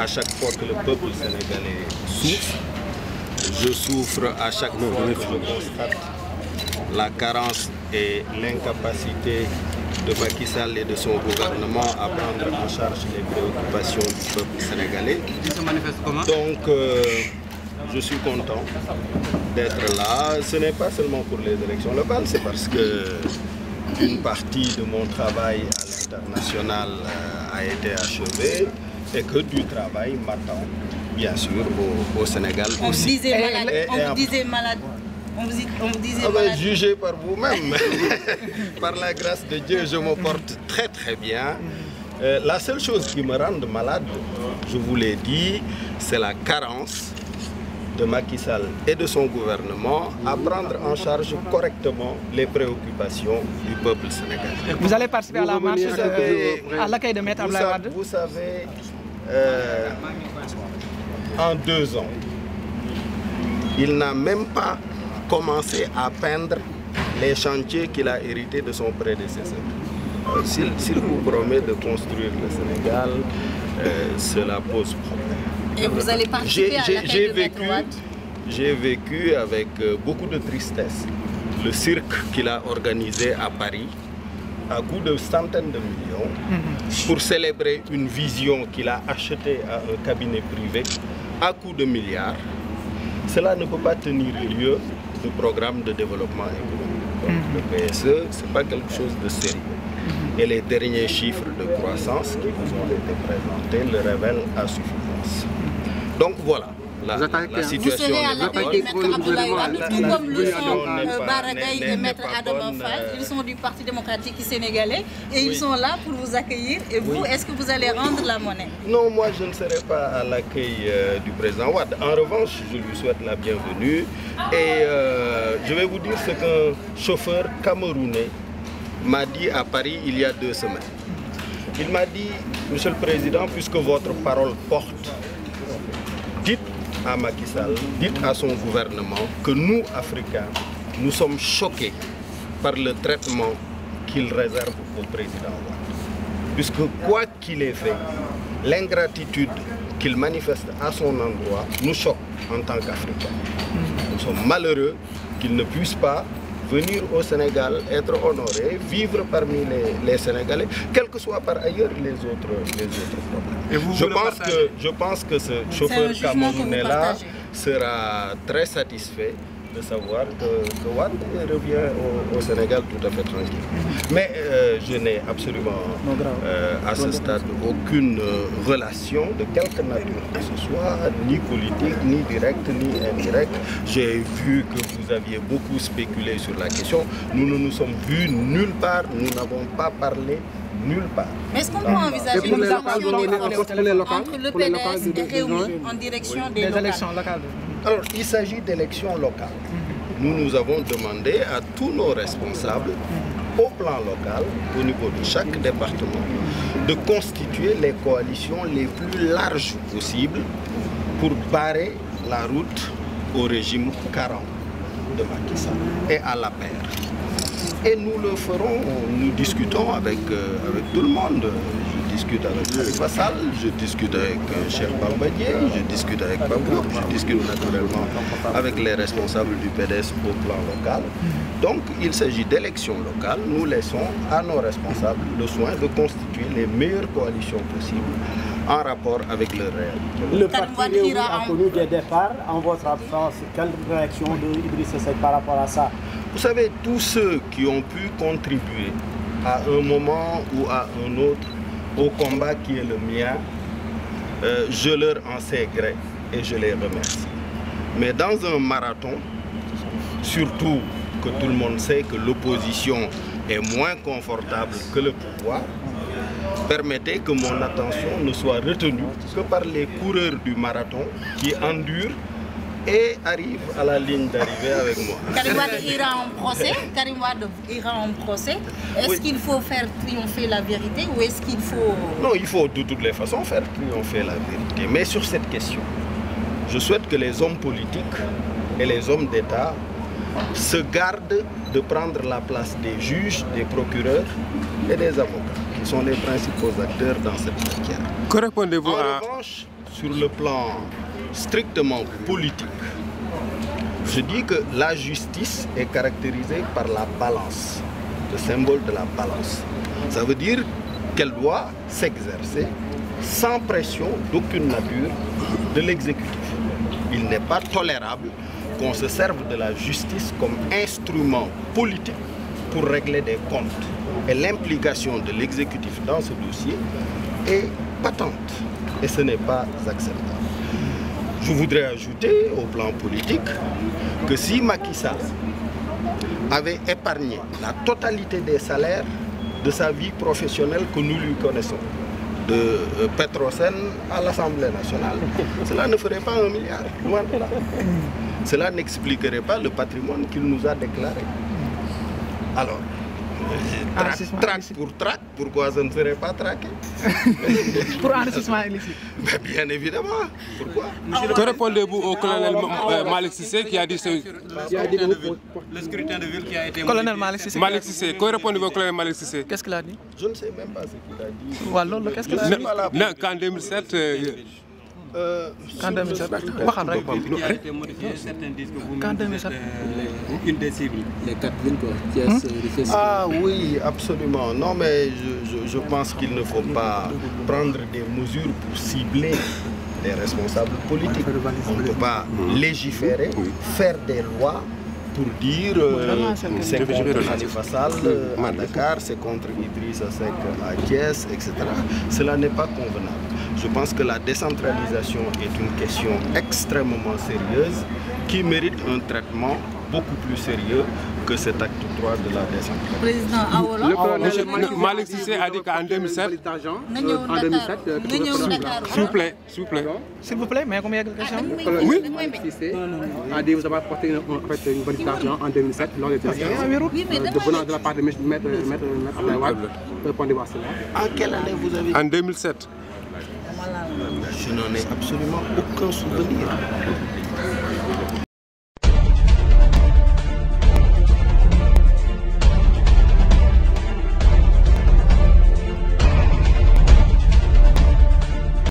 à chaque fois que le peuple sénégalais souffre. Je souffre à chaque fois que je constate la carence et l'incapacité de Macky Sall et de son gouvernement à prendre en charge les préoccupations du peuple sénégalais. Donc, je suis content d'être là. Ce n'est pas seulement pour les élections locales, c'est parce que une partie de mon travail à l'international a été achevée et que du travail m'attend, bien sûr, au Sénégal on aussi. Disait malade, on vous disait malade. On vous disait malade. Jugez par vous-même. Par la grâce de Dieu, je me porte très très bien. La seule chose qui me rend malade, je vous l'ai dit, c'est la carence de Macky Sall et de son gouvernement à prendre en charge correctement les préoccupations du peuple sénégalais. Vous allez participer à la marche à l'accueil de Maître Abdoulaye Wade? Vous savez, en 2 ans, il n'a même pas commencé à peindre les chantiers qu'il a hérités de son prédécesseur. S'il vous promet de construire le Sénégal, cela pose problème. Et vous allez participer à l'accueil de Maître Wade? J'ai vécu avec beaucoup de tristesse le cirque qu'il a organisé à Paris à coût de centaines de millions pour célébrer une vision qu'il a achetée à un cabinet privé à coût de milliards. Cela ne peut pas tenir lieu de programme de développement économique. Le PSE, ce n'est pas quelque chose de sérieux. Et les derniers chiffres de croissance qui vous ont été présentés le révèlent à suffisance. Donc voilà, la situation. Vous serez à l'accueil de Maître Abdoulaye Wade, tout comme le sont Baragaï et Maître Adama Fall. Ils sont du Parti démocratique sénégalais et ils sont là pour vous accueillir. Et vous, est-ce que vous allez rendre la monnaie? Non, moi je ne serai pas à l'accueil du président Wade. En revanche, je lui souhaite la bienvenue. Et je vais vous dire ce qu'un chauffeur camerounais m'a dit à Paris il y a 2 semaines. Il m'a dit, Monsieur le Président, puisque votre parole porte, dites à Macky Sall, dites à son gouvernement que nous, Africains, nous sommes choqués par le traitement qu'il réserve au président Wade. Puisque quoi qu'il ait fait, l'ingratitude qu'il manifeste à son endroit nous choque en tant qu'Africains. Nous sommes malheureux qu'il ne puisse pas venir au Sénégal, être honoré, vivre parmi les Sénégalais, quels que soient par ailleurs les autres problèmes. Et vous je pense que ce chauffeur camerounais-là sera très satisfait de savoir que Wade revient au Sénégal tout à fait tranquille. Mais je n'ai absolument à ce stade aucune relation de quelque nature que ce soit, ni politique, ni directe, ni indirecte. J'ai vu que vous aviez beaucoup spéculé sur la question. Nous ne nous sommes vus nulle part, nous n'avons pas parlé nulle part. Mais est-ce qu'on peut envisager une entre le PDS et Rewmi en direction des élections locales? Alors, il s'agit d'élections locales. Nous avons demandé à tous nos responsables, au plan local, au niveau de chaque département, de constituer les coalitions les plus larges possibles pour barrer la route au régime 40 de Macky Sall et à la paire. Et nous le ferons, nous discutons avec tout le monde. Je discute avec Khalifa Sall, je discute avec Cheikh Bambadié, je discute avec Babou, je discute naturellement avec les responsables du PDS au plan local. Donc il s'agit d'élections locales. Nous laissons à nos responsables le soin de constituer les meilleures coalitions possibles en rapport avec le réel. Le parti Rewmi a connu des départs en votre absence. Quelle réaction de Idrissa Seck par rapport à ça? Vous savez, tous ceux qui ont pu contribuer à un moment ou à un autre au combat qui est le mien, je leur en sais gré et je les remercie. Mais dans un marathon, surtout que tout le monde sait que l'opposition est moins confortable que le pouvoir, permettez que mon attention ne soit retenue que par les coureurs du marathon qui endurent et arrive à la ligne d'arrivée avec moi. Karim Wade ira en procès. Karim Wade ira en procès. Est-ce qu'il faut faire triompher la vérité ou est-ce qu'il faut... Non, il faut de toutes les façons faire triompher la vérité. Mais sur cette question, je souhaite que les hommes politiques et les hommes d'État se gardent de prendre la place des juges, des procureurs et des avocats, qui sont les principaux acteurs dans cette matière. Que répondez-vous En revanche, sur le plan strictement politique, je dis que la justice est caractérisée par la balance, le symbole de la balance. Ça veut dire qu'elle doit s'exercer sans pression d'aucune nature de l'exécutif. Il n'est pas tolérable qu'on se serve de la justice comme instrument politique pour régler des comptes. Et l'implication de l'exécutif dans ce dossier est patente et ce n'est pas acceptable. Je voudrais ajouter au plan politique que si Macky Sall avait épargné la totalité des salaires de sa vie professionnelle que nous lui connaissons, de Petrosen à l'Assemblée nationale, cela ne ferait pas 1 milliard. Loin de là. Cela n'expliquerait pas le patrimoine qu'il nous a déclaré. Alors, traque pour traque, pourquoi ça ne serait pas traqué? Pour enrichissement illicite. Bien évidemment. Pourquoi? Que répondez-vous au colonel Malick Cissé qui a dit le scrutin de ville qui a été... Colonel Malick Cissé. Malick Cissé, que répondez-vous au colonel Malick Cissé? Qu'est-ce qu'il a dit? Je ne sais même pas ce qu'il a dit. Voilà, qu'est-ce qu'il a dit? Non, qu'en 2007... Qu'en 2007, qui a été modifié, certains disent que vous êtes une des cibles. Les 4 villes, quoi. Ah oui, absolument. Non, mais je pense qu'il ne faut pas prendre des mesures pour cibler les responsables politiques. On ne peut pas légiférer, faire des lois pour dire c'est contre Khalifa Sall à Dakar, c'est contre Idrissa Seck à Thiès, etc. Cela n'est pas convenable. Je pense que la décentralisation est une question extrêmement sérieuse qui mérite un traitement beaucoup plus sérieux que cet acte 3 de la décentralisation. Président Awolo. Le colonel Malick Cissé a dit qu'en 2007... S'il vous plaît, s'il vous plaît. S'il vous plaît, mais combien de questions? Oui. Malick Cissé a dit que vous avez apporté une valise d'argent en 2007 lors des élections de la part de Maître Abdoulaye Wade. Répondez-vous à cela. En quelle année vous avez... En 2007. Je n'en ai absolument aucun souvenir.